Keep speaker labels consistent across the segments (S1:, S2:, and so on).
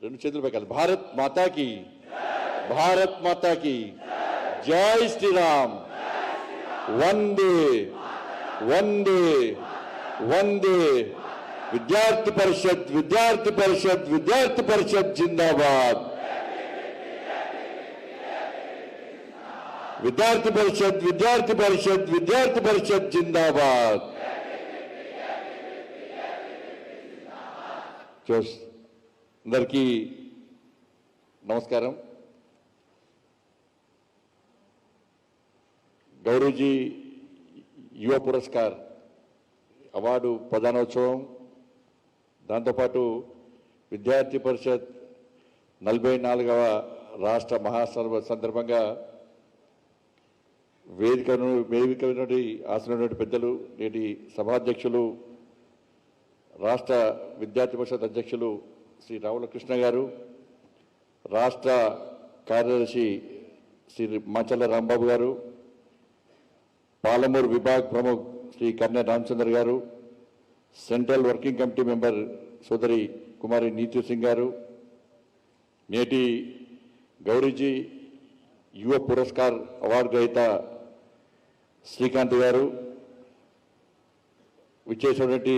S1: రెండు చేతులు పైకి. భారత్ మాతా की భారత్ మాతా की జై శ్రీరామ్. వందే వందే వందే. విద్యార్థి పరిషత్ విద్యార్థి పరిషత్ విద్యార్థి పరిషత్ జిందాబాద్. విద్యార్థి పరిషత్ విద్యార్థి పరిషత్ విద్యార్థి పరిషత్ జిందాబాద్. అందరికీ నమస్కారం. గౌరవజీ యువ పురస్కార్ అవార్డు ప్రదానోత్సవం, దాంతోపాటు విద్యార్థి పరిషత్ 44వ రాష్ట్ర మహాసభ సందర్భంగా వేదిక నుండి ఆసనటువంటి పెద్దలు, నేటి సభాధ్యక్షులు, రాష్ట్ర విద్యార్థి పరిషత్ అధ్యక్షులు శ్రీ రావుల కృష్ణ గారు, రాష్ట్ర కార్యదర్శి శ్రీ మాచల్ల రాంబాబు గారు, పాలమూరు విభాగ్ ప్రముఖ్ శ్రీ కన్య రామచంద్ర గారు, సెంట్రల్ వర్కింగ్ కమిటీ మెంబర్ సోదరి కుమారి నీతూ సింగ్ గారు, నేటి గౌరీజీ యువ పురస్కార్ అవార్డు గ్రహీత శ్రీకాంత్ గారు, విచ్చేసినటువంటి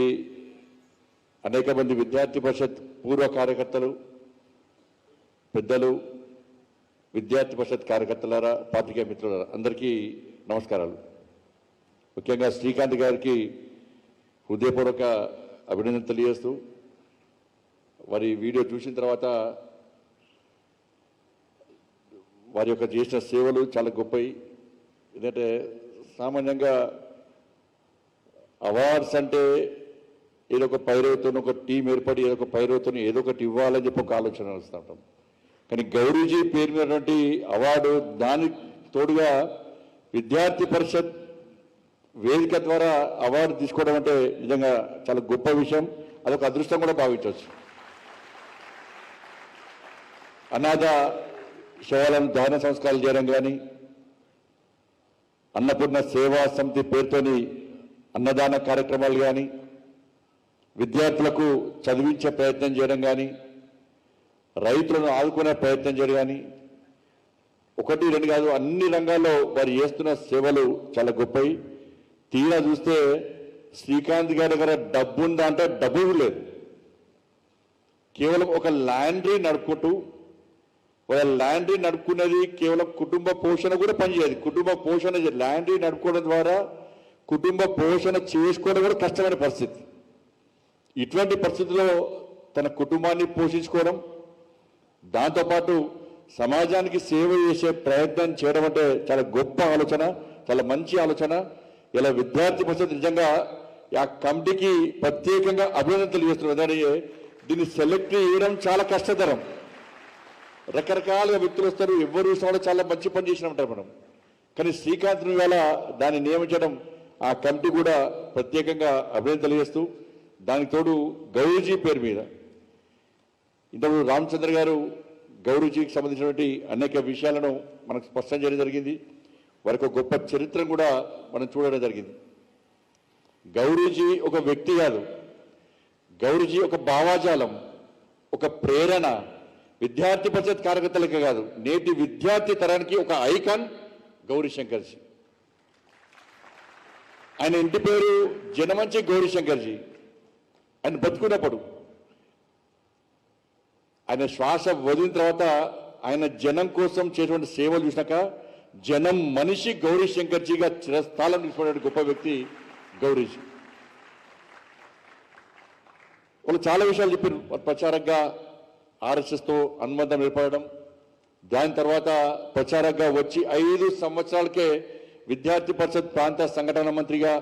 S1: అనేక మంది విద్యార్థి పరిషత్ పూర్వ కార్యకర్తలు, పెద్దలు, విద్యార్థి పరిషత్ కార్యకర్తలారా, పాత్రికేయ మిత్రులారా, అందరికీ నమస్కారాలు. ముఖ్యంగా శ్రీకాంత్ గారికి హృదయపూర్వక అభినందన తెలియజేస్తూ, వారి వీడియో చూసిన తర్వాత వారి యొక్క చేసిన సేవలు చాలా గొప్పవి. ఎందుకంటే సామాన్యంగా అవార్డ్స్ అంటే ఏదో ఒక పైరవతో ఒక టీం ఏర్పడి ఏదో ఒక పైరవతో ఏదో ఒకటి ఇవ్వాలని చెప్పి ఒక ఆలోచన వస్తూ ఉంటాం. కానీ గౌరీజీ పేరు మీదటువంటి అవార్డు, దానికి తోడుగా విద్యార్థి పరిషత్ వేదిక ద్వారా అవార్డు తీసుకోవడం అంటే నిజంగా చాలా గొప్ప విషయం. అదొక అదృష్టం కూడా భావించవచ్చు. అనాథ శవాలను దహన సంస్కారాలు చేయడం కానీ, అన్నపూర్ణ సేవా సమితి పేరుతోని అన్నదాన కార్యక్రమాలు కానీ, విద్యార్థులకు చదివించే ప్రయత్నం చేయడం కానీ, రైతులను ఆదుకునే ప్రయత్నం చేయడం కానీ, ఒకటి రెండు కాదు అన్ని రంగాల్లో వారు చేస్తున్న సేవలు చాలా గొప్పవి. తీరా చూస్తే శ్రీకాంత్ గారి దగ్గర డబ్బు ఉందా అంటే డబ్బు లేదు. కేవలం ఒక ల్యాండ్రీ నడుపుకుంటూ, ఒక ల్యాండ్రీ నడుపుకున్నది కేవలం కుటుంబ పోషణ కూడా పనిచేయదు. కుటుంబ పోషణ ల్యాండ్రీ నడుపుకోవడం ద్వారా కుటుంబ పోషణ చేసుకోవడం కూడా కష్టమైన పరిస్థితి. ఇటువంటి పరిస్థితుల్లో తన కుటుంబాన్ని పోషించుకోవడం, దాంతోపాటు సమాజానికి సేవ చేసే ప్రయత్నం చేయడం అంటే చాలా గొప్ప ఆలోచన, చాలా మంచి ఆలోచన. ఇలా విద్యార్థి పరిషత్ నిజంగా ఆ కమిటీకి ప్రత్యేకంగా అభినందన తెలియజేస్తున్నారు. దీన్ని సెలెక్ట్ చేయడం చాలా కష్టతరం. రకరకాలుగా వ్యక్తులు వస్తారు, ఎవరు చూసినా చాలా మంచి పని చేసిన ఉంటారు మనం. కానీ శ్రీకాంత్ని వేళ దాన్ని నియమించడం, ఆ కమిటీ కూడా ప్రత్యేకంగా అభినందన తెలియజేస్తూ, దానికి తోడు గౌరీజీ పేరు మీద ఇంతకుముందు రామచంద్ర గారు గౌరీజీకి సంబంధించినటువంటి అనేక విషయాలను మనకు స్పష్టం చేయడం జరిగింది. వారికి ఒక గొప్ప చరిత్ర కూడా మనం చూడడం జరిగింది. గౌరీజీ ఒక వ్యక్తి కాదు, గౌరీజీ ఒక భావాజాలం, ఒక ప్రేరణ. విద్యార్థి పరిషత్ కార్యకర్తలకే కాదు, నేటి విద్యార్థి తరానికి ఒక ఐకాన్ గౌరీశంకర్జీ. ఆయన ఇంటి పేరు జనమంచి గౌరీశంకర్జీ. ఆయన బతుకున్నప్పుడు, ఆయన శ్వాస వదిలిన తర్వాత ఆయన జనం కోసం చేసినటువంటి సేవలు చూసినాక జనం మనిషి గౌరీశంకర్జీగా చిరస్థానం తీసుకునే గొప్ప వ్యక్తి గౌరీజీ. వాళ్ళు చాలా విషయాలు చెప్పారు. ప్రచారంగా ఆర్ఎస్ఎస్తో అనుబంధం ఏర్పడడం, దాని తర్వాత ప్రచారంగా వచ్చి 5 సంవత్సరాలకే విద్యార్థి పరిషత్ ప్రాంత సంఘటన మంత్రిగా,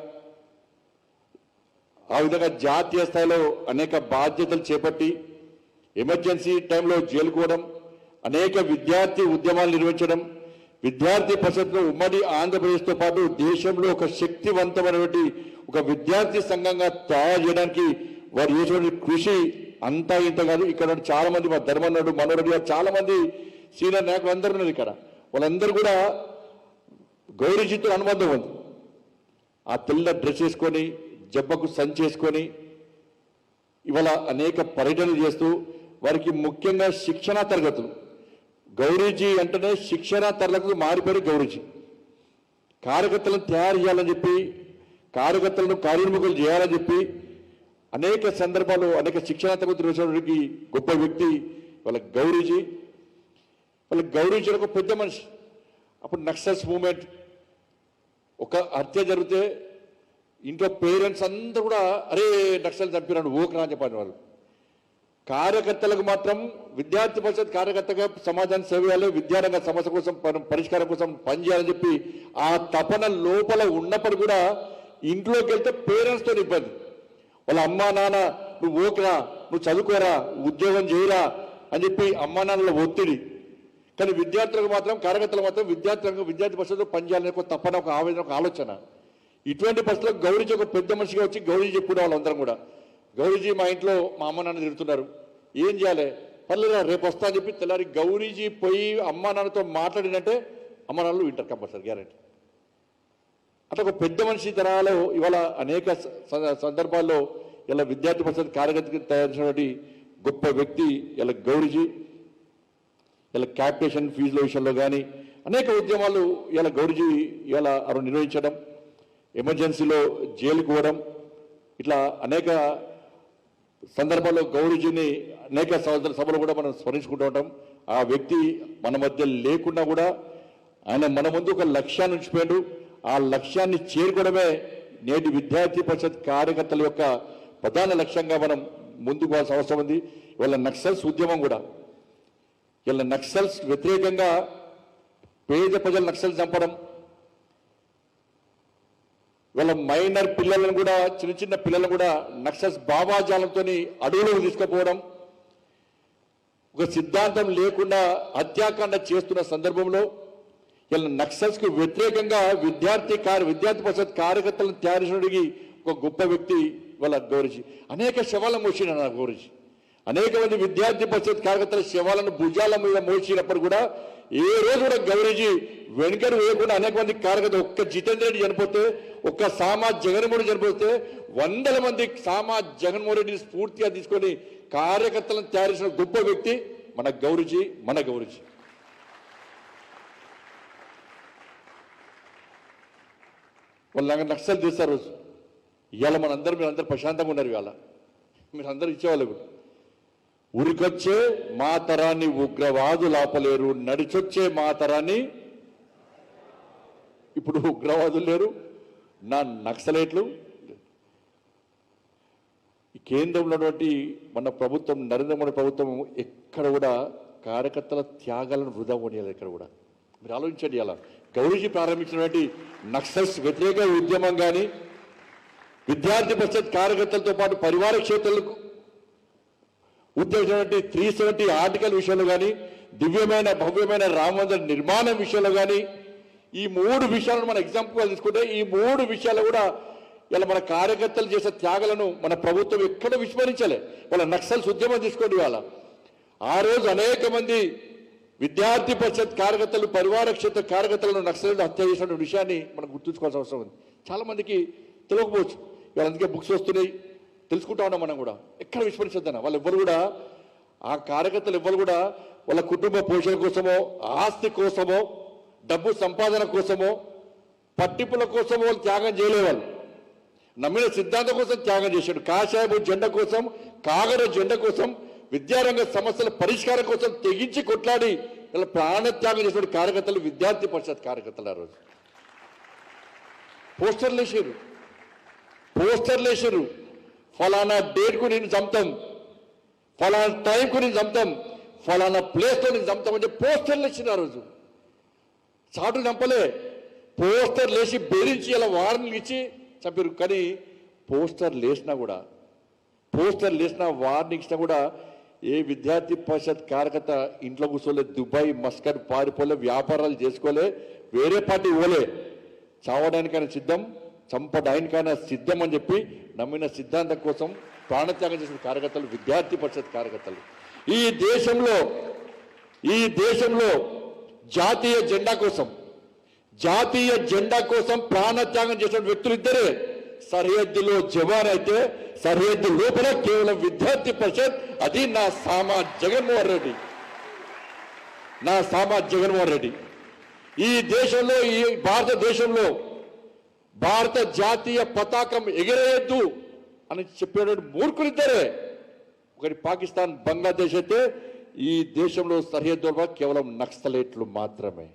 S1: ఆ విధంగా జాతీయ స్థాయిలో అనేక బాధ్యతలు చేపట్టి ఎమర్జెన్సీ టైంలో జైలుకోవడం, అనేక విద్యార్థి ఉద్యమాలు నిర్వహించడం, విద్యార్థి పరిషత్ను ఉమ్మడి ఆంధ్రప్రదేశ్తో పాటు దేశంలో ఒక శక్తివంతమైనటువంటి ఒక విద్యార్థి సంఘంగా తయారు చేయడానికి వారు చేసినటువంటి కృషి అంతా ఇంత కాదు. ఇక్కడ చాలా మంది, మా ధర్మన్నాడు, మనోరెడ్డి గారు, చాలా మంది సీనియర్ నాయకులు అందరూ ఉన్నారు ఇక్కడ. వాళ్ళందరూ కూడా గౌరీజీతో అనుబంధం ఉంది. ఆ తెల్ల డ్రెస్ వేసుకొని, జబ్బకు సంచి వేసుకొని ఇవాళ అనేక పర్యటనలు చేస్తూ వారికి ముఖ్యంగా శిక్షణా తరగతులు. గౌరీజీ అంటేనే శిక్షణా తరగతులు మారిపోయి గౌరీజీ. కార్యకర్తలను తయారు చేయాలని చెప్పి, కార్యకర్తలను కార్యోన్ముఖులు చేయాలని చెప్పి అనేక సందర్భాల్లో అనేక శిక్షణా తరగతులు వేసినటువంటి గొప్ప వ్యక్తి వాళ్ళ గౌరీజీ. వాళ్ళ గౌరీజీ ఒక పెద్ద మనిషి. అప్పుడు నక్సల్స్ మూమెంట్ ఒక హత్య జరిగితే ఇంట్లో పేరెంట్స్ అందరూ కూడా అరే నక్సల్ చంపినాడు ఓకరా అని చెప్పారు వాళ్ళు. కార్యకర్తలకు మాత్రం విద్యార్థి పరిషత్ కార్యకర్తగా సమాజాన్ని సేవ చేయాలి, విద్యారంగ సమస్య కోసం పరిష్కారం కోసం పనిచేయాలని చెప్పి ఆ తపన లోపల ఉన్నప్పుడు కూడా ఇంట్లోకి వెళ్తే పేరెంట్స్తో ఇబ్బంది. వాళ్ళ అమ్మా నాన్న నువ్వు ఓకరా, నువ్వు చదువుకోరా, ఉద్యోగం చేయరా అని చెప్పి అమ్మా నాన్నల ఒత్తిడి. కానీ విద్యార్థులకు మాత్రం కార్యకర్తలకు మాత్రం విద్యార్థి పరిషత్లో పనిచేయాలని ఒక తపన, ఒక ఆవేదన, ఒక ఆలోచన. ఇటువంటి పరిస్థితుల్లో గౌరీజీ ఒక పెద్ద మనిషిగా వచ్చి గౌరీజీ చెప్పుకునే వాళ్ళందరం కూడా గౌరీజీ మా ఇంట్లో మా అమ్మ నాన్న తిడుతున్నారు, ఏం చేయాలి, పర్లేదా రేపు వస్తా అని చెప్పి తెల్లారి గౌరీజీ పోయి అమ్మా నాన్నతో మాట్లాడినంటే అమ్మ నాన్నలు వింటారు కంపల్సరీ, గ్యారెంటీ. అట్లా ఒక పెద్ద మనిషి తరాలో ఇవాళ అనేక సందర్భాల్లో ఇలా విద్యార్థి పరిషత్ కార్యకర్తకి తయారు చేసినటువంటి గొప్ప వ్యక్తి ఇలా గౌరీజీ. ఇలా క్యాపిటేషన్ ఫీజుల విషయంలో కానీ అనేక ఉద్యమాలు ఇలా గౌరీజీ ఇలా నిర్వహించడం, ఎమర్జెన్సీలో జైలుకు పోవడం, ఇట్లా అనేక సందర్భాల్లో గౌరీజీని అనేక సభలు కూడా మనం స్మరించుకుంటూ ఉంటాం. ఆ వ్యక్తి మన మధ్య లేకున్నా కూడా ఆయన మన ముందు ఒక లక్ష్యాన్ని ఉంచిపోయాడు. ఆ లక్ష్యాన్ని చేరుకోవడమే నేటి విద్యార్థి పరిషత్ కార్యకర్తల యొక్క ప్రధాన లక్ష్యంగా మనం ముందుకు పోవాల్సిన అవసరం ఉంది. ఇవాళ నక్సల్స్ ఉద్యమం కూడా ఇలా నక్సల్స్ వ్యతిరేకంగా పేద ప్రజలు నక్సల్స్ చంపడం, వాళ్ళ మైనర్ పిల్లలను కూడా చిన్న చిన్న పిల్లలను కూడా నక్సల్స్ భావాజాలంతో అడవులకు తీసుకుపోవడం, ఒక సిద్ధాంతం లేకుండా హత్యాకాండ చేస్తున్న సందర్భంలో ఇలా నక్సల్స్ కు వ్యతిరేకంగా విద్యార్థి పరిషత్ కార్యకర్తలను తయారు చేయడానికి ఒక గొప్ప వ్యక్తి వాళ్ళ గౌరీజీ. అనేక శవాలను మోసిన గౌరీజీ, అనేక మంది విద్యార్థి పరిషత్ కార్యకర్తల శవాలను భుజాల మీద మోసినప్పుడు కూడా ఏ రోజు కూడా గౌరీజీ వెనుకరు వేయకుండా అనేక మంది కార్యకర్తలు, ఒక్క జితేంద్ర రెడ్డి చనిపోతే, ఒక్క సామా జగన్మోహన్ రెడ్డి చనిపోతే 100 మంది సామా జగన్మోహన్ రెడ్డిని స్ఫూర్తిగా తీసుకొని కార్యకర్తలను తయారు చేసిన గొప్ప వ్యక్తి మన గౌరీజీ. వాళ్ళు నక్సల్ చేస్తారు రోజు. ఇవాళ మీరందరూ ప్రశాంతంగా ఉన్నారు. ఇవాళ మీరందరూ ఇచ్చేవాళ్ళు. ఉరికొచ్చే మా తరాన్ని ఉగ్రవాదులు ఆపలేరు, నడిచొచ్చే మా తరాన్ని ఇప్పుడు ఉగ్రవాదులు లేరు, నా నక్సలైట్లు. ఈ కేంద్రంలో ఉన్నటువంటి మన ప్రభుత్వం, నరేంద్ర మోడీ ప్రభుత్వం ఎక్కడ కూడా కార్యకర్తల త్యాగాలను వృధా కొనియాలి. ఎక్కడ కూడా మీరు ఆలోచించండి. అలా గౌరీజీ ప్రారంభించినటువంటి నక్సల్స్ వ్యతిరేక ఉద్యమం కానీ, విద్యార్థి పరిషత్ కార్యకర్తలతో పాటు పరివార క్షేత్రాలకు ఉద్దేశించినటువంటి 370 ఆర్టికల్ విషయంలో కానీ, దివ్యమైన భవ్యమైన రామ మందిర నిర్మాణం విషయంలో కానీ, ఈ 3 విషయాలను మన ఎగ్జాంపుల్ తీసుకుంటే ఈ 3 విషయాలు కూడా ఇలా మన కార్యకర్తలు చేసే త్యాగాలను మన ప్రభుత్వం ఎక్కడ విస్మరించలే. వాళ్ళ నక్సల్స్ ఉద్యమం తీసుకోండి. వాళ్ళ ఆ రోజు అనేక మంది విద్యార్థి పరిషత్ కార్యకర్తలు, పరివార క్షేత్ర కార్యకర్తలను నక్సలైట్లు హత్య చేసిన విషయాన్ని మనం గుర్తుంచుకోవాల్సిన అవసరం ఉంది. చాలా మందికి తెలియకపోవచ్చు. ఇవాళ అందుకే బుక్స్ వస్తున్నాయి, తెలుసుకుంటా ఉన్నాం మనం కూడా. ఎక్కడ విస్మరించద్దన్న వాళ్ళు ఎవ్వరు కూడా, ఆ కార్యకర్తలు ఎవ్వరు కూడా వాళ్ళ కుటుంబ పోషణ కోసమో, ఆస్తి కోసమో, డబ్బు సంపాదన కోసమో, పట్టింపుల కోసమో వాళ్ళు త్యాగం చేయలే. వాళ్ళు నమ్మిన సిద్ధాంతం కోసం త్యాగం చేశాడు. కాషాయపు జెండా కోసం, కాగడ జెండా కోసం, విద్యారంగ సమస్యల పరిష్కారం కోసం తెగించి కొట్లాడి ఇలా ప్రాణత్యాగం చేసిన కార్యకర్తలు విద్యార్థి పరిషత్ కార్యకర్తలు. ఆ రోజు పోస్టర్లు వేసారు, ఫలానా డేట్కు నేను చంపుతాం, ఫలానా టైంకు నేను చంపుతాం, ఫలానా ప్లేస్లో నేను చంపుతాం అంటే పోస్టర్లు వేసింది. ఆ రోజు చాటు చంపలే, పోస్టర్లు వేసి బెదిరించి ఇలా వార్నింగ్ ఇచ్చి చంపారు. కానీ పోస్టర్లు వేసినా వార్నింగ్ ఇచ్చినా కూడా ఏ విద్యార్థి పరిషత్ కార్యకర్త ఇంట్లో కూర్చోలే, దుబాయ్ మస్కట్ పారిపోలే, వ్యాపారాలు చేసుకోలే, వేరే పార్టీ పోలే, చావడానికైనా సిద్ధం, చంపడానికైనా సిద్ధం అని చెప్పి నమ్మిన సిద్ధాంతం కోసం ప్రాణత్యాగం చేసిన కార్యకర్తలు విద్యార్థి పరిషత్ కార్యకర్తలు. ఈ దేశంలో జాతీయ జెండా కోసం ప్రాణత్యాగం చేసిన వ్యక్తులు ఇద్దరే, సరిహద్దులో జవాన్ అయితే సరిహద్దు లోపల కేవలం విద్యార్థి పరిషత్. అది నా సామా జగన్మోహన్ రెడ్డి, నా సామా జగన్మోహన్ రెడ్డి. ఈ దేశంలో, ఈ భారతదేశంలో భారత జాతీయ పతాకం ఎగిరేయద్దు అని చెప్పేటువంటి మూర్ఖులిద్దరే. ఒకటి పాకిస్తాన్, బంగ్లాదేశ్ అయితే ఈ దేశంలో సరిహద్దులో కేవలం నక్సలైట్లు మాత్రమే.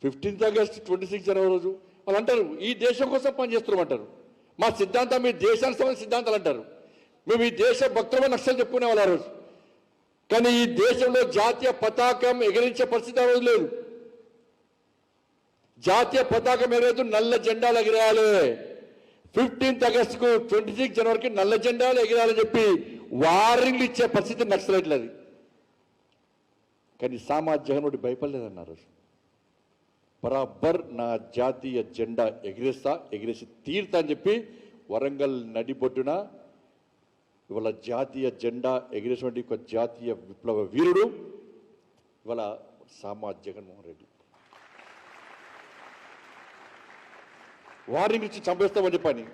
S1: 15th ఆగస్ట్ 26 జనవరి రోజు వాళ్ళు అంటారు ఈ దేశం కోసం పనిచేస్తున్నామంటారు. మా సిద్ధాంతం మీ దేశానికి సంబంధించిన సిద్ధాంతాలు అంటారు. మేము ఈ దేశ భక్తులమని నక్సలు చెప్పుకునే వాళ్ళు ఆ రోజు. కానీ ఈ దేశంలో జాతీయ పతాకం ఎగిరించే పరిస్థితి ఆ రోజు లేదు. జాతీయ పతాకం ఎగరేదు, నల్ల జెండాలు ఎగిరేయాలి. 15th ఆగస్టుకు 26 జనవరికి నల్ల జెండాలు ఎగిరాలని చెప్పి వార్నింగ్లు ఇచ్చే పరిస్థితి నక్సలైట్లది. కానీ సామా జగన్మోహన్ భయపడలేదన్నారు. బరాబర్ నా జాతీయ జెండా ఎగిరేసి తీరుతా అని చెప్పి వరంగల్ నడిబొడ్డున ఇవాళ జాతీయ జెండా ఎగిరేసినటువంటి ఒక జాతీయ విప్లవ వీరుడు ఇవాళ సామా జగన్మోహన్ రెడ్డి. వార్నింగ్ ఇచ్చి చంపేస్తామని చెప్పని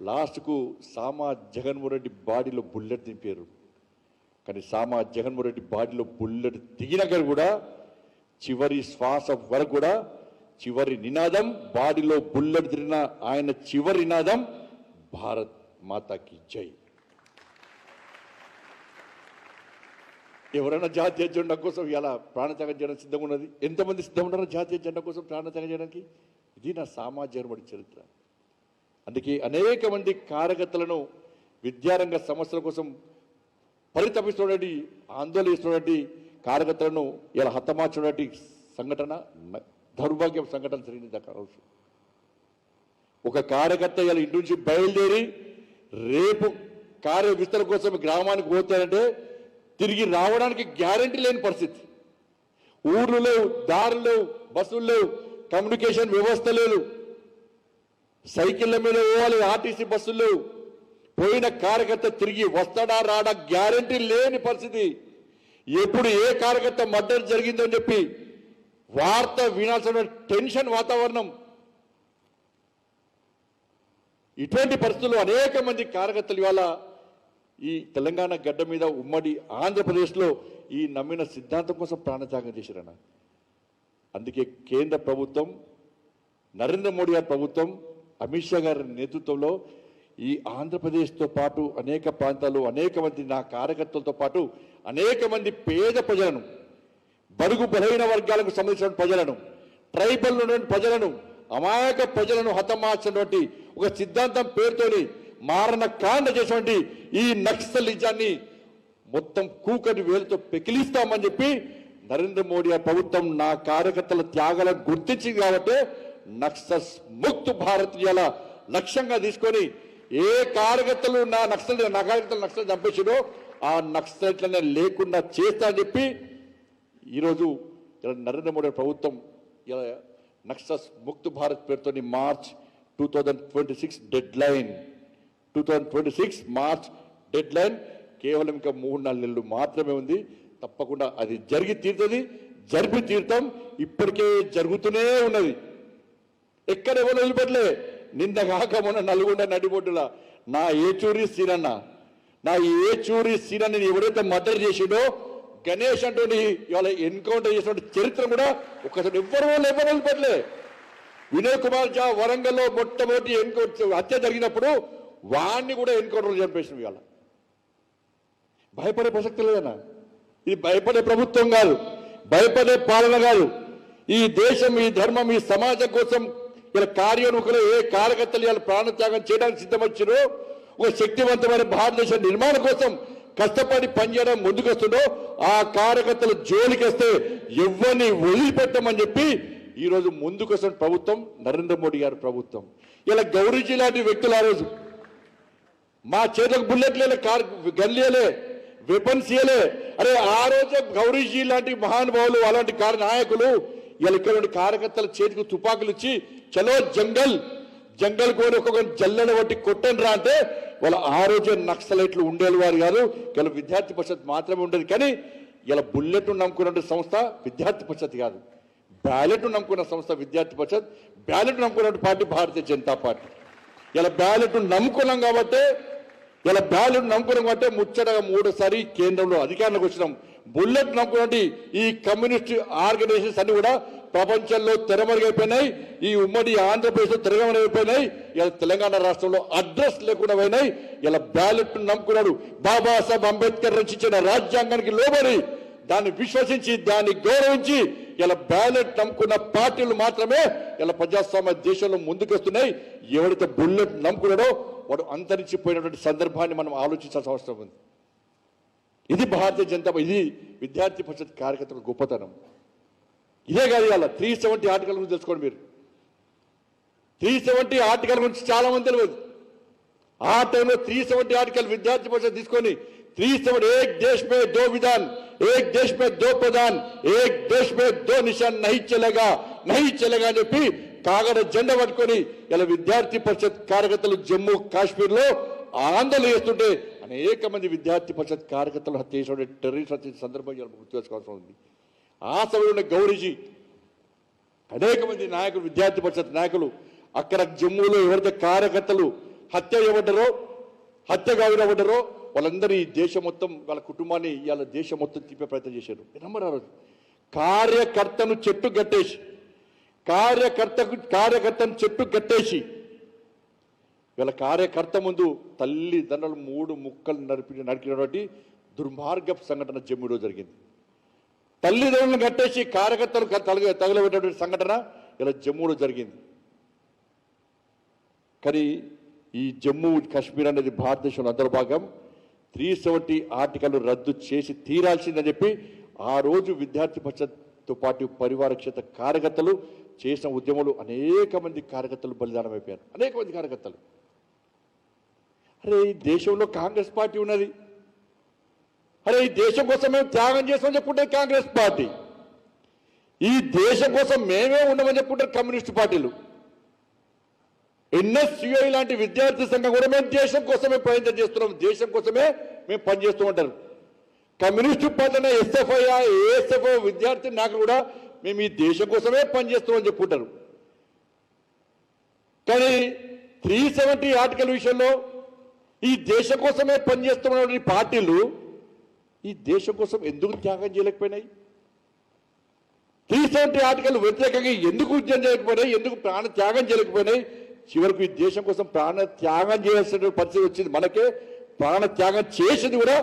S1: లాస్ట్కు సామా జగన్మోహన్ రెడ్డి బాడీలో బుల్లెట్ దింపారు. కానీ సామా జగన్మోహన్ రెడ్డి బాడీలో బుల్లెట్ దిగినాక కూడా చివరి శ్వాస వరకు కూడా చివరి నినాదం, బాడీలో బుల్లెట్ తిరిగిన ఆయన చివరి నినాదం భారత్ మాతాకి జై. ఎవరైనా జాతీయ జెండా కోసం ఇలా ప్రాణత్యాగం చేయడానికి సిద్ధంగా ఉన్నది? ఎంతమంది సిద్ధంగా ఉన్నారో జాతీయ జెండా కోసం ప్రాణత్యాగం చేయడానికి? ఇది నా సామాజిక చరిత్ర. అందుకే అనేక మంది కార్యకర్తలను విద్యారంగ సమస్యల కోసం పరితపిస్తున్నటువంటి, ఆందోళన చేస్తున్నటువంటి కార్యకర్తలను ఇలా హతమార్చినటువంటి సంఘటన దౌర్భాగ్యం సంఘటన జరిగింది. ఒక కార్యకర్త ఇలా ఇంటి నుంచి బయలుదేరి రేపు కార్య విస్తరణ కోసం గ్రామానికి పోతారంటే తిరిగి రావడానికి గ్యారంటీ లేని పరిస్థితి. ఊర్లు లేవు, దారులు లేవు, బస్సులు లేవు, కమ్యూనికేషన్ వ్యవస్థ లేదు, సైకిళ్ళ మీద పోవాలి, ఆర్టీసీ బస్సులు లేవు. పోయిన కార్యకర్త తిరిగి వస్తాడా రాడా గ్యారంటీ లేని పరిస్థితి. ఎప్పుడు ఏ కార్యకర్త మర్డర్ జరిగిందో అని చెప్పి వార్త వినాల్సిన టెన్షన్ వాతావరణం. ఇటువంటి పరిస్థితుల్లో అనేక మంది కార్యకర్తలు ఇవాళ ఈ తెలంగాణ గడ్డ మీద ఉమ్మడి ఆంధ్రప్రదేశ్లో ఈ నమ్మిన సిద్ధాంతం కోసం ప్రాణత్యాగం చేశారన్న. అందుకే కేంద్ర ప్రభుత్వం, నరేంద్ర మోడీ గారి ప్రభుత్వం, అమిత్ షా గారి నేతృత్వంలో ఈ ఆంధ్రప్రదేశ్తో పాటు అనేక ప్రాంతాలు, అనేక మంది నా కార్యకర్తలతో పాటు అనేక మంది పేద ప్రజలను, బడుగు బలహీన వర్గాలకు సంబంధించిన ప్రజలను, ట్రైబల్ ఉన్నటువంటి ప్రజలను, అమాయక ప్రజలను హతమార్చినటువంటి ఒక సిద్ధాంతం పేరుతోని మారణ కాండ చేసినటువంటి ఈ నక్సలిజాన్ని మొత్తం కూకటి వేలుతో పెకిలిస్తామని చెప్పి నరేంద్ర మోడీ గారి ప్రభుత్వం నా కార్యకర్తల త్యాగాలను గుర్తించింది. కాబట్టి నక్సల్ ముక్త్ భారత్ ఇలా లక్ష్యంగా తీసుకొని ఏ కార్యకర్తలు నా కార్యకర్తలు నక్సల్ చంపేసాడో ఆ నక్సలైట్లనే లేకుండా చేస్తా అని చెప్పి ఈరోజు నరేంద్ర మోడీ ప్రభుత్వం ఇలా నక్సల్ ముక్త్ భారత్ పేరుతో March 2026 dead line, 2026 March dead line కేవలం ఇంకా 3-4 నెలలు మాత్రమే ఉంది. తప్పకుండా అది జరిగి తీరుతుంది, జరిపి తీరుతాం. ఇప్పటికే జరుగుతూనే ఉన్నది. ఎక్కడ ఎవరు వదిలిపెట్టలే. నిన్న కాక మొన్న నల్గొండ నడిబొడ్డుల నా ఏచూరి సీనని ఎవరైతే మర్డర్ చేసిండో గణేష్ అంటూ ఇవాళ ఎన్కౌంటర్ చేసినటువంటి చరిత్ర కూడా ఒక్కసారి ఎవరు వదిలిపెట్టలే. వినయ్ కుమార్ జా వరంగల్లో మొట్టమొదటి ఎన్కౌంటర్ హత్య జరిగినప్పుడు వాణ్ణి కూడా ఎన్కౌంటర్ చంపేసిన. ఇవాళ భయపడే ప్రసక్తి లేదన్నా. ఇది భయపడే ప్రభుత్వం కాదు, భయపడే పాలన కాదు. ఈ దేశం, ఈ ధర్మం, ఈ సమాజం కోసం ఇలా కార్యోన్ముఖులు ఏ కార్యకర్తలు ఇలా ప్రాణత్యాగం చేయడానికి సిద్ధమచ్చారో, ఒక శక్తివంతమైన భారతదేశ నిర్మాణం కోసం కష్టపడి పనిచేయడం ముందుకొస్తుండో ఆ కార్యకర్తలు జోలికొస్తే ఎవరిని వదిలిపెట్టమని చెప్పి ఈరోజు ముందుకొస్తున్న ప్రభుత్వం నరేంద్ర మోడీ గారి ప్రభుత్వం. ఇలా గౌరీజీ లాంటి వ్యక్తులు ఆ రోజు మా చేతులకు బుల్లెట్లే, గన్లేలే, వెపన్స్ ఇయలే. అరే ఆ రోజు గౌరీజీ లాంటి మహానుభావులు, అలాంటి నాయకులు ఇలా ఇక్కడ కార్యకర్తల చేతికి తుపాకులు ఇచ్చి చలో జంగల్ కోని ఒక్కొక్క జల్లెడ బట్టి కొట్టండి రా అంటే వాళ్ళ ఆ రోజే నక్సలైట్లు ఉండేవారు కాదు. ఇలా విద్యార్థి పరిషత్ మాత్రమే ఉండేది. కానీ ఇలా బుల్లెట్ నమ్ముకున్న సంస్థ విద్యార్థి పరిషత్ కాదు, బ్యాలెట్ నమ్ముకున్న సంస్థ విద్యార్థి పరిషత్, బ్యాలెట్ నమ్ముకున్న పార్టీ భారతీయ జనతా పార్టీ. ఇలా బ్యాలెట్ నమ్ముకున్నాం కాబట్టి ముచ్చటగా 3సారి కేంద్రంలో అధికారంలోకి వచ్చినాం. బుల్లెట్ నమ్ముకున్నట్టు ఈ కమ్యూనిస్ట్ ఆర్గనైజేషన్స్ అన్ని కూడా ప్రపంచంలో తెరమరుగైపోయినాయి. ఈ ఉమ్మడి ఆంధ్రప్రదేశ్లో తెరమరుగైపోయినాయి. ఇలా తెలంగాణ రాష్ట్రంలో అడ్రస్ లేకుండా పోయినాయి. ఇలా బ్యాలెట్ నమ్ముకున్నాడు. బాబాసాహెబ్ అంబేద్కర్ రచించిన రాజ్యాంగానికి లోబడి దాన్ని విశ్వసించి దాన్ని గౌరవించి ఇలా బ్యాలెట్ నమ్ముకున్న పార్టీలు మాత్రమే ఇలా ప్రజాస్వామ్య దేశంలో ముందుకొస్తున్నాయి. ఎవరైతే బుల్లెట్ నమ్ముకున్నాడో వాడు అంతరించిపోయినటువంటి సందర్భాన్ని మనం ఆలోచించాల్సిన అవసరం ఉంది. ఇది భారతీయ జనతా పార్టీ, ఇది విద్యార్థి పరిషత్ కార్యకర్తల గొప్పతనం. ఇదే కాదు, ఇవాళ 370 ఆర్టికల్ గురించి తెలుసుకోండి. మీరు 370 ఆర్టికల్ గురించి చాలా మంది తెలియదు. ఆ టైంలో 370 ఆర్టికల్ విద్యార్థి పరిషత్ తీసుకొని 370 एक देश में दो विधान, एक देश में दो प्रधान, एक देश में दो निशान नहीं चलेगा అని చెప్పి కాగడ జెండా పట్టుకొని ఇలా విద్యార్థి పరిషత్ కార్యకర్తలు జమ్మూ కాశ్మీర్ లో ఆందోళన చేస్తుంటే అనేక మంది విద్యార్థి పరిషత్ కార్యకర్తలు హత్య చేసిన టెర్రరిస్ట్ హత్య సందర్భంగా గుర్తు చేసుకోవాల్సి ఉంది. ఆ సమయంలో గౌరీజీ అనేక మంది నాయకులు, విద్యార్థి పరిషత్ నాయకులు అక్కడ జమ్మూలో ఎవరైతే కార్యకర్తలు హత్య కావినబడ్డారో వాళ్ళందరూ ఈ దేశం మొత్తం వాళ్ళ కుటుంబాన్ని ఇవాళ దేశం మొత్తం తిప్పే ప్రయత్నం చేశారు. నమ్మరు ఆ రోజు కార్యకర్తను చెట్టు కట్టేసి వీళ్ళ కార్యకర్త ముందు తల్లిదండ్రులు 3 ముక్కలు నరికినటువంటి దుర్మార్గపు సంఘటన జమ్మూలో జరిగింది. తల్లిదండ్రులను కట్టేసి కార్యకర్తలు తగలబెట్టినటువంటి సంఘటన ఇలా జమ్మూలో జరిగింది. కానీ ఈ జమ్మూ కాశ్మీర్ అనేది భారతదేశంలో అంతర్భాగం. 370 ఆర్టికల్ రద్దు చేసి తీరాల్సిందని చెప్పి ఆ రోజు విద్యార్థి పరిషత్తో పాటు పరివార క్షేత్ర కార్యకర్తలు చేసిన ఉద్యమాలు అనేక మంది కార్యకర్తలు బలిదానం అయిపోయారు. అనేక మంది కార్యకర్తలు. అరే ఈ దేశంలో కాంగ్రెస్ పార్టీ ఉన్నది, అరే ఈ దేశం కోసం మేము త్యాగం చేస్తామని చెప్పుకుంటారు కాంగ్రెస్ పార్టీ, ఈ దేశం కోసం మేమే ఉండమని చెప్పుకుంటారు కమ్యూనిస్ట్ పార్టీలు. ఎన్ఎస్యుఐ లాంటి విద్యార్థి సంఘం కూడా మేము దేశం కోసమే ప్రయత్నం చేస్తున్నాం, దేశం కోసమే మేము పనిచేస్తూ ఉంటారు. కమ్యూనిస్టు పార్టీ ఎస్ఎఫ్ఐ ఏఎస్ఎఫ్ విద్యార్థి నాయకులు కూడా మేము ఈ దేశం కోసమే పనిచేస్తామని చెప్పుకుంటారు. కానీ 370 ఆర్టికల్ విషయంలో ఈ దేశం కోసమే పనిచేస్తున్న పార్టీలు ఈ దేశం కోసం ఎందుకు త్యాగం చేయలేకపోయినాయి? 370 ఆర్టికల్ వ్యతిరేకంగా ఎందుకు ఉద్యమం చేయలేకపోయినాయి? ఎందుకు ప్రాణ త్యాగం చేయలేకపోయినాయి? చివరకు ఈ దేశం కోసం ప్రాణ త్యాగం చేయాల్సిన పరిస్థితి వచ్చింది. మనకే ప్రాణ త్యాగం చేసింది కూడా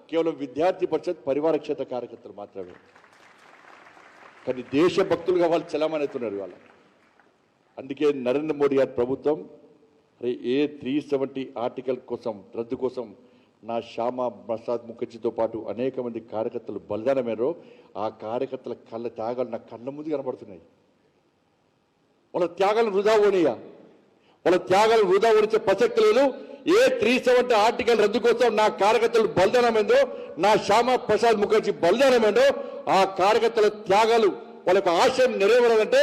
S1: కేవలం విద్యార్థి పరిషత్ పరివార క్షేత్ర కార్యకర్తలు మాత్రమే. కానీ దేశభక్తులుగా వాళ్ళు చలామణి అవుతున్నారు ఇవాళ. అందుకే నరేంద్ర మోడీ గారి ప్రభుత్వం ఏ 370 ఆర్టికల్ కోసం రద్దు కోసం నా శ్యామా ప్రసాద్ ముఖర్జీతో పాటు అనేక మంది కార్యకర్తలు బలిదానమేరో ఆ కార్యకర్తల కళ్ళ త్యాగాలు నా కళ్ళ ముందు కనబడుతున్నాయి. వాళ్ళ త్యాగాలను వృధా పోనీయా, వాళ్ళ త్యాగాలు వృధా ఓడించే ప్రసక్తి లేదు. ఏ 370 ఆర్టికల్ రద్దు కోసం నా కార్యకర్తలు బలిదానమైందో, నా శ్యామా ప్రసాద్ ముఖర్జీ బలిదానమైందో ఆ కార్యకర్తల త్యాగాలు వాళ్ళకి ఆశయం నెరవేరాలంటే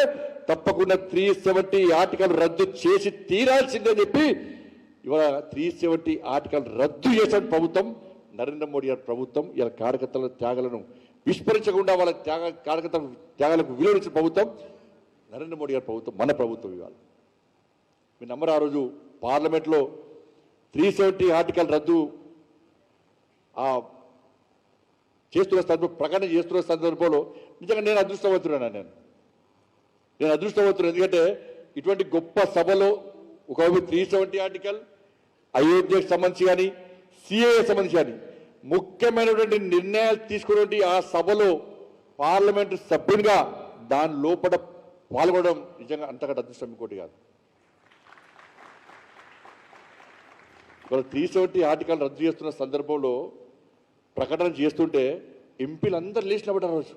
S1: తప్పకుండా 370 ఆర్టికల్ రద్దు చేసి తీరాల్సిందని చెప్పి ఇవాళ 370 ఆర్టికల్ రద్దు చేసిన ప్రభుత్వం నరేంద్ర మోడీ గారి ప్రభుత్వం. ఇలా కార్యకర్తల త్యాగాలను విస్మరించకుండా వాళ్ళ కార్యకర్తల త్యాగాలకు విలువనిచ్చిన ప్రభుత్వం నరేంద్ర మోడీ గారి ప్రభుత్వం, మన ప్రభుత్వం. ఇవాళ మీరు నమ్మరు, ఆ రోజు పార్లమెంట్లో 370 ఆర్టికల్ రద్దు చేస్తున్న సందర్భం, ప్రకటన చేస్తున్న సందర్భంలో నిజంగా నేను అదృష్టవంతున్నాను. నేను అదృష్టవంతుడు. ఎందుకంటే ఇటువంటి గొప్ప సభలో ఒకవైపు 370 ఆర్టికల్, అయోధ్యకు సంబంధించి కానీ సిఏఏ సంబంధించి కానీ ముఖ్యమైనటువంటి నిర్ణయాలు తీసుకున్నటువంటి ఆ సభలో పార్లమెంటు సభ్యునిగా దాని లోపల పాల్గొనడం నిజంగా అంతకంటే అదృష్టం ఇంకోటి కాదు. ఇవాళ 370 ఆర్టికల్ రద్దు చేస్తున్న సందర్భంలో ప్రకటన చేస్తుంటే ఎంపీలు అందరు లేచినబడ్డారు రోజు.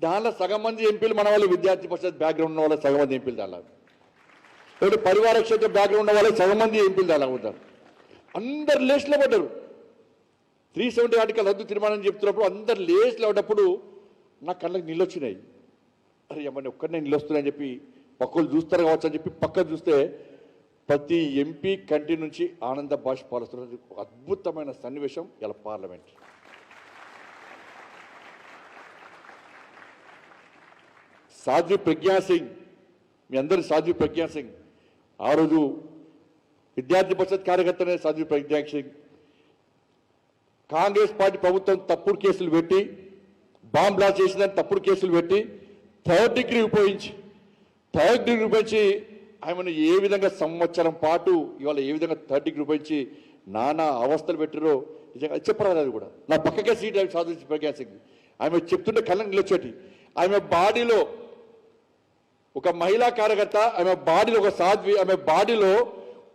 S1: దానిలో సగం మంది ఎంపీలు మన వాళ్ళు విద్యార్థి పరిషత్ బ్యాక్గ్రౌండ్ ఉన్న వాళ్ళు సగం మంది ఎంపీలు దానిలో, లేకపోతే పరివార క్షేత్ర బ్యాక్గ్రౌండ్ ఉన్న వాళ్ళు సగం మంది ఎంపీలు దానిలో ఉంటారు. అందరు లేచిలో పడ్డారు. 370 ఆర్టికల్ రద్దు తీర్మానం చెప్తున్నప్పుడు అందరు లేచిలో పడ్డప్పుడు నా కళ్ళకి నీళ్ళు వచ్చినాయి. అరే అమ్మని ఒక్కరినే నీళ్ళు వస్తున్నాయని చెప్పి పక్కలు చూస్తారు కావచ్చు అని చెప్పి పక్కన చూస్తే ప్రతి ఎంపీ కంటి నుంచి ఆనంద బాష్పాలు వస్తున్నది. అద్భుతమైన సన్నివేశం ఇలా పార్లమెంట్. సాధ్వి ప్రజ్ఞా సింగ్, మీ అందరి సాధ్వి ప్రజ్ఞా సింగ్, ఆ రోజు విద్యార్థి పరిషత్ కార్యకర్తనే సాధ్వి ప్రజ్ఞా సింగ్, కాంగ్రెస్ పార్టీ ప్రభుత్వం తప్పుడు కేసులు పెట్టి బాంబ్ బ్లాస్ట్ చేసిందని తప్పుడు కేసులు పెట్టి థర్డ్ డిగ్రీ ఉపయోగించి ఆమెను ఏ విధంగా సంవత్సరం పాటు ఇవాళ ఏ విధంగా థర్డ్ డిగ్రీ ఉపయోగించి నానా అవస్థలు పెట్టారో నిజంగా చెప్పరాదు. అది కూడా నా పక్కకే సీట్ అవి సాధు ప్రజ్ఞా సింగ్ ఆమె చెప్తుంటే కళ్ళని నిలచోటి. ఆమె బాడీలో ఒక మహిళా కార్యకర్త, ఆమె బాడీలో ఒక సాధ్వి, ఆమె బాడీలో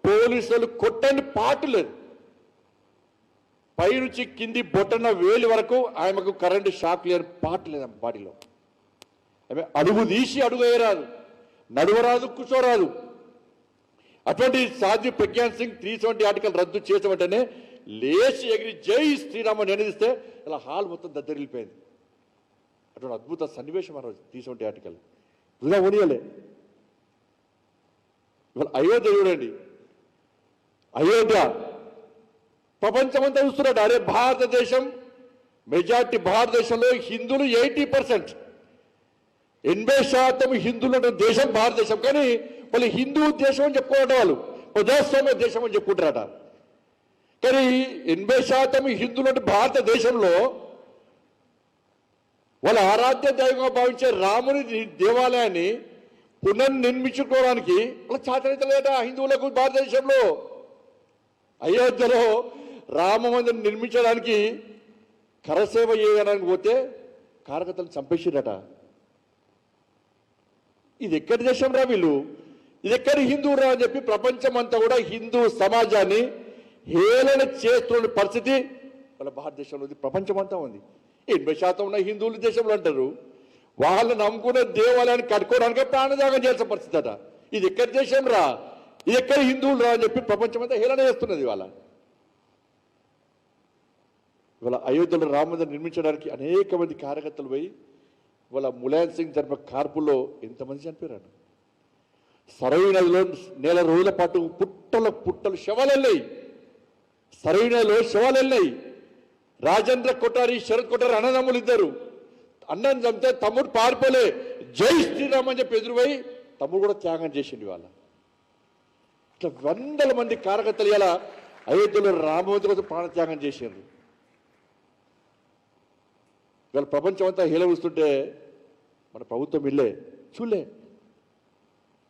S1: పోలీసులు కొట్టని పాటు లేదు. పైనుంచి కింది బొట్టన వేలి వరకు ఆమెకు కరెంటు షాక్ లేని పాటు లేదు ఆమె బాడీలో. ఆమె అడుగు తీసి అడుగు వేయరాదు, నడవరాదు, కూర్చోరాదు. అటువంటి సాధ్వి ప్రజ్ఞా సింగ్ 370 ఆర్టికల్ రద్దు చేసిన వెంటనే లేచి ఎగిరి జై శ్రీరామ్ నినదిస్తే ఇలా హాల్ మొత్తం దద్దరిల్లిపోయింది. అటువంటి అద్భుత సన్నివేశం ఆ రోజు 370 ఆర్టికల్ వృధా ఓనియలే. ఇవాళ అయోధ్య చూడండి, అయోధ్య ప్రపంచమంతా చూస్తున్నాడు. అరే భారతదేశం మెజార్టీ, భారతదేశంలో హిందువులు 80%, 80% హిందువులు దేశం భారతదేశం. కానీ వాళ్ళు హిందూ దేశం అని చెప్పుకోవడం, వాళ్ళు ప్రజాస్వామ్య దేశం అని చెప్పుకుంటారట. కానీ 80% హిందువులు భారతదేశంలో వాళ్ళ ఆరాధ్య దైవంగా భావించే రాముని దేవాలయాన్ని పునర్నిర్మించుకోవడానికి వాళ్ళ చాతనైతలేట హిందువులకు. భారతదేశంలో అయోధ్యలో రామ మందిరం నిర్మించడానికి కరసేవ చేయడానికి పోతే కార్యకర్తలు చంపేసిరట. ఇది ఎక్కడి దేశం రా వీళ్ళు, ఇది ఎక్కడి హిందువు రా అని చెప్పి ప్రపంచమంతా కూడా హిందూ సమాజాన్ని హేళన చేస్తున్న పరిస్థితి వాళ్ళ భారతదేశంలో ఉంది, ప్రపంచమంతా ఉంది. 80% ఉన్న హిందువులు దేశంలో అంటారు, వాళ్ళు నమ్ముకున్న దేవాలయాన్ని కట్టుకోవడానికే ప్రాణత్యాగం చేయాల్సిన పరిస్థితి అట. ఇది ఎక్కడి దేశం రా, ఇది ఎక్కడి హిందువులు రా అని చెప్పి ప్రపంచమంతా హేళన చేస్తున్నది. ఇవాళ అయోధ్యలో రామ మందిరం నిర్మించడానికి అనేక మంది కార్యకర్తలు పోయి ఇవాళ ములాయం సింగ్ జరిపిన కార్పుల్లో ఎంతమంది చనిపోయారు. సరయూ నదిలో నెల రోజుల పాటు పుట్టలు శవాలు వెళ్ళాయి. సరయూ నదిలో శవాలు వెళ్ళాయి. రాజేంద్ర కొఠారి, శరత్ కొఠారి అన్నదమ్ములు ఇద్దరు. అన్నని చంపితే తమ్ముడు పారిపోలే, జై శ్రీరామ్ అని చెప్పి ఎదురుపోయి తమ్ముడు కూడా త్యాగం చేసిండు. వాళ్ళ ఇట్లా వందల మంది కార్యకర్తలు ఇలా అయోధ్యలో రామమందిరం కోసం ప్రాణత్యాగం చేశారు. ఇవాళ ప్రపంచం అంతా హీల చూస్తుంటే మన ప్రభుత్వం ఇల్లే చూలే.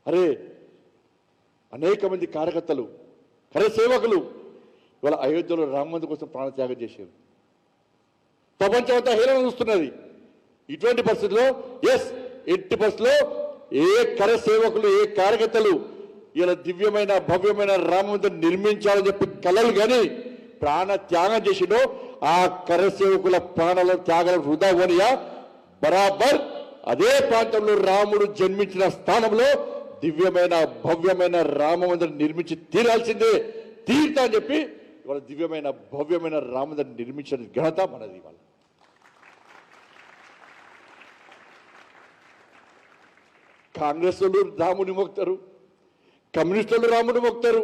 S1: అరే అనేక మంది కార్యకర్తలు, కరసేవకులు ఇవాళ అయోధ్యలో రామ మందిరం కోసం ప్రాణత్యాగం చేశారు. ప్రపంచం అంతా హీలం చూస్తున్నది. ఇటువంటి పరిస్థితుల్లో ఎట్టి పరిస్థితుల్లో ఏ కరసేవకులు, ఏ కార్యకర్తలు ఇలా దివ్యమైన భవ్యమైన రామ మందిరం నిర్మించాలని చెప్పి కలలు కానీ ప్రాణ త్యాగం చేసిండో ఆ కరసేవకుల ప్రాణాల త్యాగాల వృధా పోనియా. బరాబర్ అదే ప్రాంతంలో రాముడు జన్మించిన స్థానంలో దివ్యమైన భవ్యమైన రామ మందిరం నిర్మించి తీరాల్సిందే, తీరుతా అని చెప్పి ఇవాళ దివ్యమైన భవ్యమైన రామ మందిరం నిర్మించిన ఘనత మనది. ఇవాళ కాంగ్రెస్ వాళ్ళు రాముని మొక్తారు, కమ్యూనిస్టులు రాముని మొక్తారు,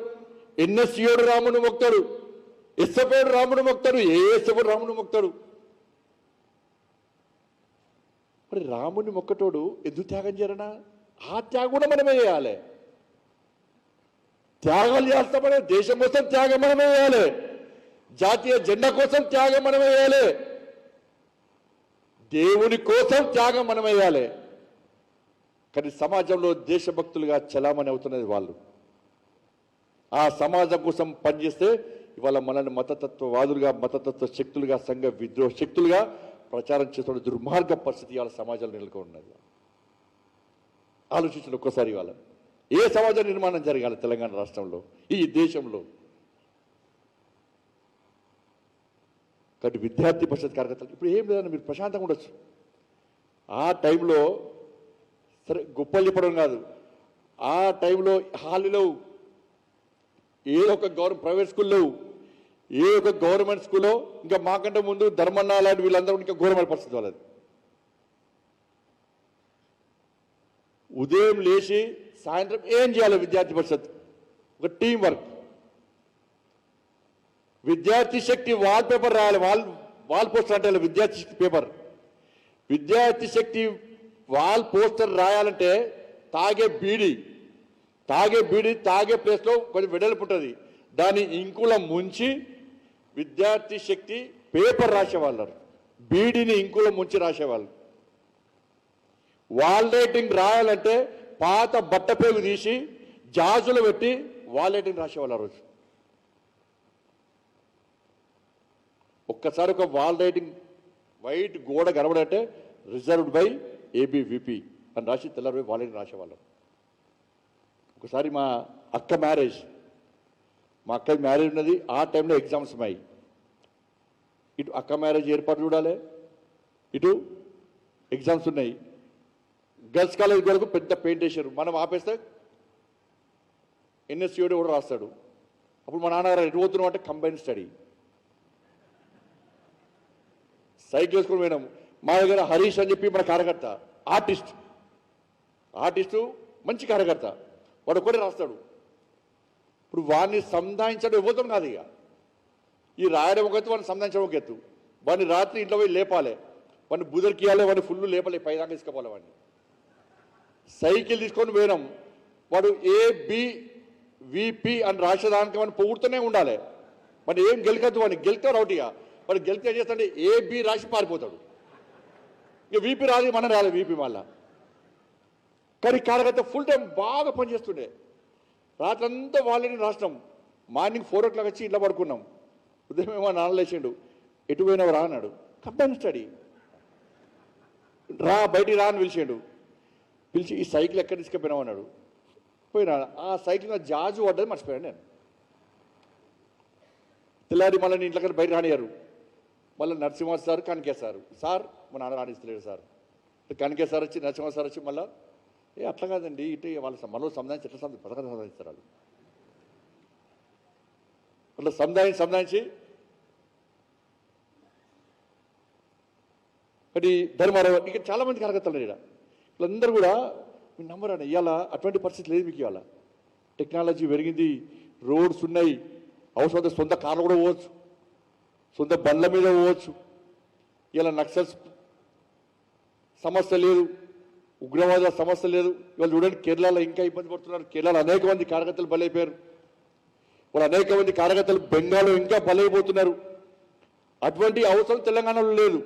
S1: ఎన్ఎస్సీఓడు రాముని మొక్తారు, ఎస్ఎఫ్ఐడు రాముని మొక్తారు, ఏఎస్ఎఫ్ రాముని మొక్తారు. మరి రాముని మొక్కటోడు ఎందుకు త్యాగం చేయరనా? ఆ త్యాగం కూడా మనమే చేయాలి. త్యాగాలు చేస్తామనే దేశం కోసం త్యాగం మనమే చేయాలి, జాతీయ జెండా కోసం త్యాగం మనమే చేయాలి, దేవుని కోసం త్యాగం మనమే చేయాలి. కానీ సమాజంలో దేశభక్తులుగా చలామణి అవుతున్నది వాళ్ళు. ఆ సమాజం కోసం పనిచేస్తే ఇవాళ మనల్ని మతతత్వవాదులుగా, మతతత్వ శక్తులుగా, సంఘ విద్రోహ శక్తులుగా ప్రచారం చేస్తున్న దుర్మార్గ పరిస్థితి ఇవాళ సమాజంలో నెలకొని ఉన్నది. ఆలోచించిన ఒక్కసారి ఇవాళ ఏ సమాజ నిర్మాణం జరగాలి తెలంగాణ రాష్ట్రంలో, ఈ దేశంలో? కాబట్టి విద్యార్థి పరిషత్ కార్యకర్తలు ఇప్పుడు ఏం లేదని మీరు ప్రశాంతంగా ఉండొచ్చు. ఆ టైంలో సరే గొప్పలు చెప్పడం కాదు, ఆ టైంలో హాలు లేవు, ఏ ఒక ప్రైవేట్ స్కూల్ లేవు, ఏ ఒక గవర్నమెంట్ స్కూల్లో ఇంకా మాకంటే ముందు ధర్మన్న లాంటి వీళ్ళందరూ ఇంకా ఘోరమైన పరిస్థితి వాళ్ళది. ఉదయం లేచి సాయంత్రం ఏం చేయాలి విద్యార్థి పరిషత్? ఒక టీం వర్క్. విద్యార్థి శక్తి వాల్ పేపర్ రాయాలి, వాల్ పోస్టర్ అంటే విద్యార్థి శక్తి పేపర్. విద్యార్థి శక్తి వాల్ పోస్టర్ రాయాలంటే తాగే బీడి తాగే ప్లేస్లో కొంచెం వెడల్పు ఉంటుంది, దాన్ని ఇంకులో ముంచి విద్యార్థి శక్తి పేపర్ రాసేవాళ్ళు, బీడీని ఇంకులో ముంచి రాసేవాళ్ళు. వాల్ రైటింగ్ రాయాలంటే పాత బట్ట పేగు తీసి జాజులు పెట్టి వాల్ రైటింగ్ రాసేవాళ్ళు ఆ రోజు. ఒక్కసారి ఒక వాల్ రైటింగ్ వైట్ గోడ కనబడంటే రిజర్వ్డ్ బై ఏబీవీపీ అని రాసి తెల్లారి వాల్ రైటింగ్ రాసేవాళ్ళం. ఒకసారి మా అక్క మ్యారేజ్ ఉన్నది, ఆ టైంలో ఎగ్జామ్స్ ఉన్నాయి. ఇటు అక్క మ్యారేజ్ ఏర్పాటు చూడాలి, ఇటు ఎగ్జామ్స్ ఉన్నాయి. గర్ల్స్ కాలేజ్ వరకు పెద్ద పెయింట్ వేసారు, మనం ఆపేస్తే ఎన్ఎస్యూడి కూడా రాస్తాడు. అప్పుడు మా నాన్నగారు ఎటు పోతున్నాం అంటే కంబైన్ స్టడీ. సైకిల్ వేసుకొని పోయినాం. మా దగ్గర హరీష్ అని చెప్పి మన కార్యకర్త, ఆర్టిస్టు మంచి కార్యకర్త, వాడు ఒకటే రాస్తాడు. ఇప్పుడు వాడిని సంధానించడం ఇవ్వతాం కాదు, ఇక ఈ రాయడం ఒక ఎత్తు, వాడిని సంధానించడం ఒక ఎత్తు. వాడిని రాత్రి ఇంట్లో పోయి లేపాలి, వాడిని బుదరికి ఇవ్వాలి, వాడిని ఫుల్ లేపాలి, పైదాకా తీసుకుపోవాలి. వాడిని సైకిల్ తీసుకొని పోయినాం. వాడు ABVP అని రాసేదానికి వాడిని పొగుడుతూనే ఉండాలి. వాడిని ఏం గెలికద్దు, వాడిని గెలితే రౌటిగా, వాడు గెలితే ఏం చేస్తాడు, AB రాసి పారిపోతాడు. ఇక VP రాదు, మనం రాలేదు VP మళ్ళా. కానీ కార్యకర్త ఫుల్ టైం బాగా పనిచేస్తుండే. రాత్రంతా వాళ్ళని రాసినాం. మార్నింగ్ 4 o'clock వచ్చి ఇంట్లో పడుకున్నాం. ఉదయం ఏమో నాన్న లేచిండు, ఎటు పోయినావు రా అన్నాడు. కంబైన్ స్టడీ రా, బయటికి రా అని పిలిచి ఈ సైకిల్ ఎక్కడ తీసుకుపోయినావు అన్నాడు. పోయినా ఆ సైకిల్ మీద జాజు పడ్డది మర్చిపోయాను నేను. తెల్లారి మళ్ళీ ఇంట్లో బయట రానియారు. మళ్ళీ నరసింహ సార్ కనికేశారు. సార్ మా నాన్న రాణిస్తలేడు సార్. కనికేశారు వచ్చి నరసింహ సార్ వచ్చి మళ్ళీ అట్లా కాదండి, ఇటు వాళ్ళ మనలో సంధానించి ఎట్లా పథకం సంధానిస్తారు వాళ్ళు. అట్లా సంధానించి అది ధర్మారావు ఇంకా చాలామంది కార్యకర్తలు ఇక్కడ వీళ్ళందరూ కూడా మీరు నమ్మరండి. ఇవాళ అటువంటి పరిస్థితి లేదు మీకు. ఇవాళ టెక్నాలజీ పెరిగింది, రోడ్స్ ఉన్నాయి, అవసరం సొంత కార్లు కూడా పోవచ్చు, సొంత బండ్ల మీద పోవచ్చు. ఇలా నక్సల్స్ సమస్య లేదు, ఉగ్రవాద సమస్య లేదు. ఇవాళ చూడండి కేరళలో ఇంకా ఇబ్బంది పడుతున్నారు. కేరళలో అనేక మంది కార్యకర్తలు బలైపోయారు. వాళ్ళు అనేక మంది కార్యకర్తలు బెంగాల్లో ఇంకా బలైపోతున్నారు. అటువంటి అవసరం తెలంగాణలో లేదు.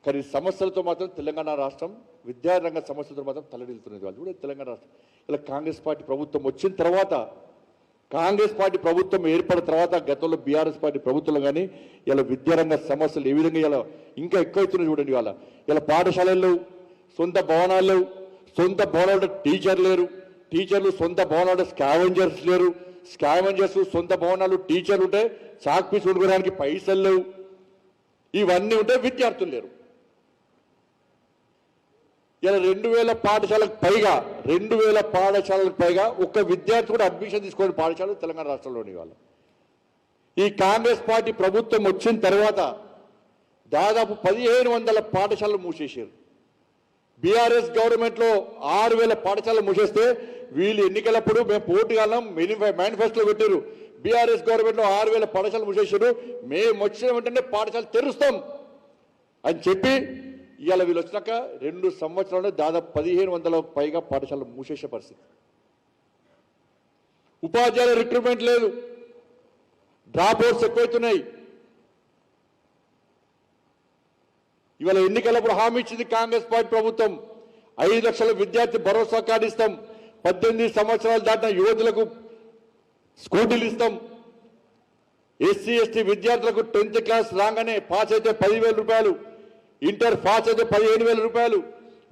S1: కానీ సమస్యలతో మాత్రం తెలంగాణ రాష్ట్రం విద్యారంగ సమస్యలతో మాత్రం తలడిల్తున్నది. వాళ్ళు కూడా తెలంగాణ రాష్ట్రం ఇలా కాంగ్రెస్ పార్టీ ప్రభుత్వం వచ్చిన తర్వాత, కాంగ్రెస్ పార్టీ ప్రభుత్వం ఏర్పడిన తర్వాత, గతంలో బీఆర్ఎస్ పార్టీ ప్రభుత్వంలో కానీ ఇలా విద్యారంగ సమస్యలు ఏ విధంగా ఇలా ఇంకా ఎక్కువైతున్నాయి చూడండి. ఇలా పాఠశాలల్లో సొంత భవనాలు లేవు, సొంత భవనాల్లో టీచర్ లేరు, టీచర్లు సొంత భవనాల్లో స్కావెంజర్స్ లేరు, స్కావెంజర్స్ సొంత భవనాలు టీచర్లు ఉంటే చాక్ పీస్ కొనుక్కోవడానికి పైసలు లేవు. ఇవన్నీ ఉంటే విద్యార్థులు లేరు. ఇలా 2000 పాఠశాలకు పైగా ఒక్క విద్యార్థి కూడా అడ్మిషన్ తీసుకోని పాఠశాలలు తెలంగాణ రాష్ట్రంలోని. వాళ్ళు ఈ కాంగ్రెస్ పార్టీ ప్రభుత్వం వచ్చిన తర్వాత దాదాపు 1500 పాఠశాలలు మూసేశారు. బీఆర్ఎస్ గవర్నమెంట్లో 6000 పాఠశాలలు మూసేస్తే వీళ్ళు ఎన్నికలప్పుడు మేము పోటీగాలం మేనిఫెస్టోలో పెట్టారు. బీఆర్ఎస్ గవర్నమెంట్లో 6000 పాఠశాలలు మూసేశారు, మేము వచ్చిన వెంటనే పాఠశాల తెరుస్తాం అని చెప్పి ఇవాళ వీళ్ళు వచ్చినాక 2 సంవత్సరాల్లో దాదాపు 1500 పైగా పాఠశాలలు మూసేసే పరిస్థితి. ఉపాధ్యాయుల రిక్రూట్మెంట్ లేదు, డ్రాప్ అవుట్స్ ఎక్కువైతున్నాయి. ఇవాళ ఎన్నికలప్పుడు హామీ ఇచ్చింది కాంగ్రెస్ పార్టీ ప్రభుత్వం, 5 లక్షల విద్యార్థి భరోసా కార్డు ఇస్తాం, 18 సంవత్సరాలు దాటిన యువతులకు స్కూటీలు ఇస్తాం, ఎస్సీ ఎస్టీ విద్యార్థులకు 10th క్లాస్ రాగానే పాస్ అయితే 10,000 రూపాయలు, ఇంటర్ పాస్ అయితే 15,000 రూపాయలు,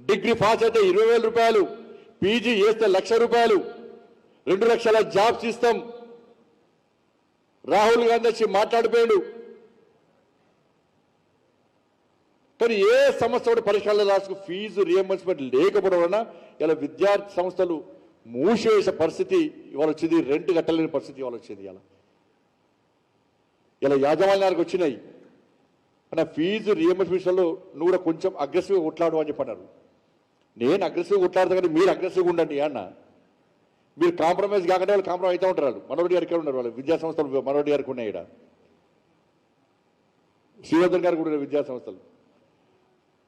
S1: డిగ్రీ పాస్ అయితే 20,000 రూపాయలు, పీజీ చేస్తే 1,00,000 రూపాయలు, 2 లక్షల జాబ్స్ ఇస్తాం. రాహుల్ గాంధీ వచ్చి మాట్లాడిపోయాడు. కానీ ఏ సంస్థ కూడా పరిష్కారాలు రాసుకు ఫీజు రియంబర్స్మెంట్ లేకపోవడం వలన ఇలా విద్యార్థి సంస్థలు మూసివేసే పరిస్థితి ఇవాళ వచ్చింది. రెంట్ కట్టలేని పరిస్థితి ఇవాళ వచ్చింది. ఇలా యాజమాన్యానికి వచ్చినాయి అన్న ఫీజు రియంబర్స్మెంట్లో నువ్వు కూడా కొంచెం అగ్రెసివ్గా కొట్లాడు అని చెప్పన్నారు. నేను అగ్రెసివ్గా కొట్లాడతా కానీ మీరు అగ్రెసివ్గా ఉండండి అన్న. మీరు కాంప్రమైజ్ కాకుండా వాళ్ళు కాంప్రమైజ్ అవుతూ ఉంటారు. వాళ్ళు మనోడి గారికి ఉన్నారు, వాళ్ళు విద్యా సంస్థలు మనోడి గారికి ఉన్నాయి. ఇక్కడ శ్రీవర్ధన్ గారికి కూడా విద్యా సంస్థలు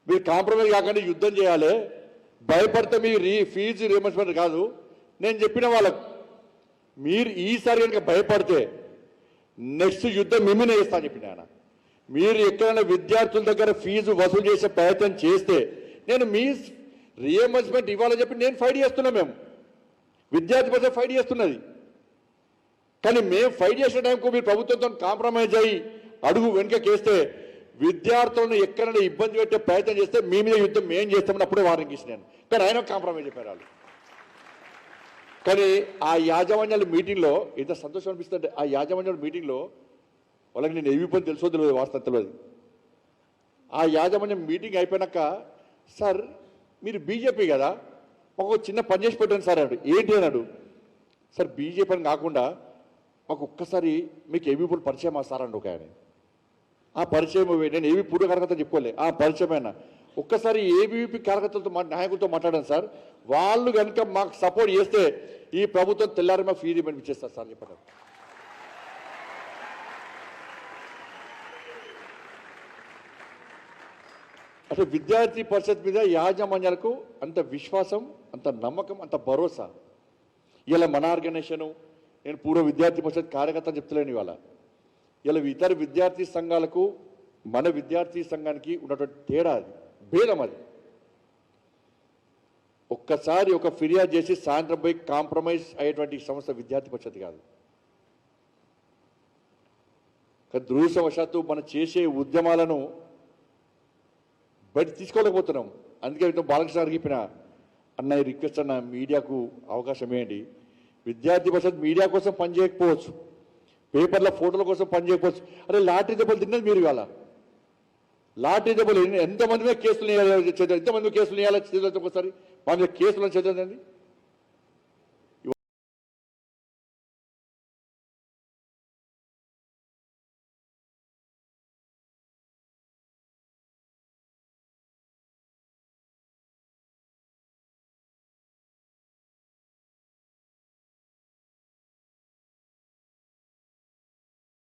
S1: మీరు కాంప్రమైజ్ కాకుండా యుద్ధం చేయాలి, భయపడితే మీ ఫీజు రియంబర్స్మెంట్ కాదు. నేను చెప్పిన వాళ్ళకు మీరు ఈసారి కనుక భయపడితే నెక్స్ట్ యుద్ధం మిమ్మల్ని చేస్తా అని చెప్పిన ఆయన. మీరు ఎక్కడైనా విద్యార్థుల దగ్గర ఫీజు వసూలు చేసే ప్రయత్నం చేస్తే నేను మీ రియంబర్స్మెంట్ ఇవ్వాలని చెప్పి నేను ఫైట్ చేస్తున్నా. మేము విద్యార్థి పరిషత్ ఫైట్ చేస్తున్నది. కానీ మేము ఫైట్ చేసే టైంకు మీరు ప్రభుత్వంతో కాంప్రమైజ్ అయ్యి అడుగు వెనుకకేస్తే విద్యార్థులను ఎక్కడైనా ఇబ్బంది పెట్టే ప్రయత్నం చేస్తే మీ మీద యుద్ధం మేం చేస్తామని అప్పుడే వార్నింగ్ ఇచ్చినాను. కానీ ఆయన కాంప్రమైజ్ చెప్పారు వాళ్ళు. కానీ ఆ యాజమాన్యాల మీటింగ్లో ఎంత సంతోషం అనిపిస్తుంది. ఆ యాజమాన్యాల మీటింగ్లో వాళ్ళకి నేను ఏవి పని తెలుసో తెలియదు, వాస్తవం తెలియదు. ఆ యాజమాన్యం మీటింగ్ అయిపోయినాక, సార్ మీరు బీజేపీ కదా, మాకు చిన్న పని చేసి పెట్టండి సార్ అన్నాడు. ఏంటి అన్నాడు. సార్ బీజేపీ అని కాకుండా మాకు ఒక్కసారి మీకు ఏబీపీలు పరిచయం సార్ అండి ఒక ఆయన. ఆ పరిచయం నేను ఏవి పూర్వ కార్యకర్తలు చెప్పుకోలే, ఆ పరిచయమైన ఒక్కసారి ఏబీపీ కార్యకర్తలతో నాయకులతో మాట్లాడాను సార్, వాళ్ళు కనుక మాకు సపోర్ట్ చేస్తే ఈ ప్రభుత్వం తెల్లారి మా ఫీ రిమెంట్ ఇచ్చేస్తారు సార్ చెప్పారు. అసలు విద్యార్థి పరిషత్ మీద యాజమాన్యాలకు అంత విశ్వాసం, అంత నమ్మకం, అంత భరోసా. ఇలా మన ఆర్గనైజేషను, నేను పూర్వ విద్యార్థి పరిషత్ కార్యకర్త చెప్తలేను ఇవాళ. ఇలా ఇతర విద్యార్థి సంఘాలకు మన విద్యార్థి సంఘానికి ఉన్నటువంటి తేడా, అది భేదం. అది ఒక్కసారి ఒక ఫిర్యాదు చేసి సాయంత్రం పోయి కాంప్రమైజ్ అయ్యేటువంటి సంస్థ విద్యార్థి పరిషత్ కాదు. దురదృష్టవశాత్తు మనం చేసే ఉద్యమాలను బయట తీసుకోలేకపోతున్నాం. అందుకే బాలకృష్ణ అడిగిపోయిన అన్న రిక్వెస్ట్ అన్న మీడియాకు అవకాశం ఇవ్వండి. విద్యార్థి పరిషత్ మీడియా కోసం పనిచేయకపోవచ్చు, పేపర్ల ఫోటోల కోసం పనిచేయకపోవచ్చు. అరే లాటరీ దెబ్బలు తిన్నది మీరు ఇవాళ. లాటరీ దెబ్బలు ఎంతమంది మీద కేసులు ఎంతమంది కేసులు వేయాలి ఒకసారి మా మీద కేసులను చదవండి.